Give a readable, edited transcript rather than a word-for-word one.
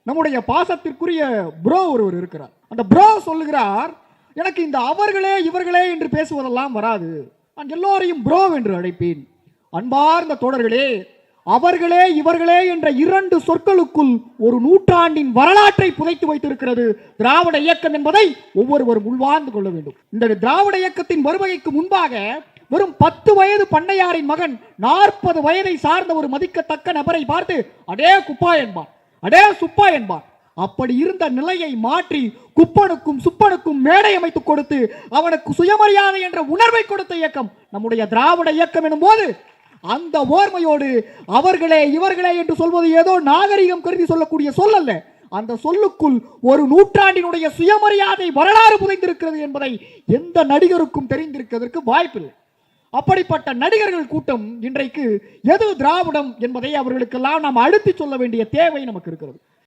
நம்முடைய பாசத்திற்குரிய ப்ரோ ஒருவர் இருக்கிறார். அந்த ப்ரோ சொல்லுகிறார், எனக்கு இந்த அவர்களே இவர்களே என்று பேசுவதெல்லாம் வராது, நான் எல்லோரையும் ப்ரோ என்று அழைப்பேன். அன்பார்ந்த தோழர்களே, அவர்களே இவர்களே என்ற இரண்டு சொற்களுக்குள் ஒரு நூற்றாண்டின் வரலாற்றை புதைத்து வைத்திருக்கிறது திராவிட இயக்கம் என்பதை ஒவ்வொருவரும் உள்வார்ந்து கொள்ள வேண்டும். இந்த திராவிட இயக்கத்தின் வருகைக்கு முன்பாக வெறும் 10 வயது பண்ணையாரின் மகன் 40 வயதை சார்ந்த ஒரு மதிக்கத்தக்க நபரை பார்த்து அடே குப்பா என்பான், அடே சுப்பா என்பான். அப்படி இருந்த நிலையை மாற்றி குப்பனுக்கும் சுப்பனுக்கும் மேடை அமைத்துக் கொடுத்து அவனுக்கு சுயமரியாதை என்ற உணர்வை கொடுத்த இயக்கம் நம்முடைய திராவிட இயக்கம் எனும் போது, அந்த ஓர்மையோடு அவர்களே இவர்களே என்று சொல்வது ஏதோ நாகரிகம் கருதி சொல்லக்கூடிய சொல் அல்ல. அந்த சொல்லுக்குள் ஒரு நூற்றாண்டினுடைய சுயமரியாதை வரலாறு புதைந்திருக்கிறது என்பதை எந்த நடிகருக்கும் தெரிந்திருக்கிறதற்கு வாய்ப்பில்லை. அப்படிப்பட்ட நடிகர்கள் கூட்டம் இன்றைக்கு எது திராவிடம் என்பதை அவர்களுக்கெல்லாம் நாம் அழுத்தி சொல்ல வேண்டிய தேவை நமக்கு இருக்கிறது.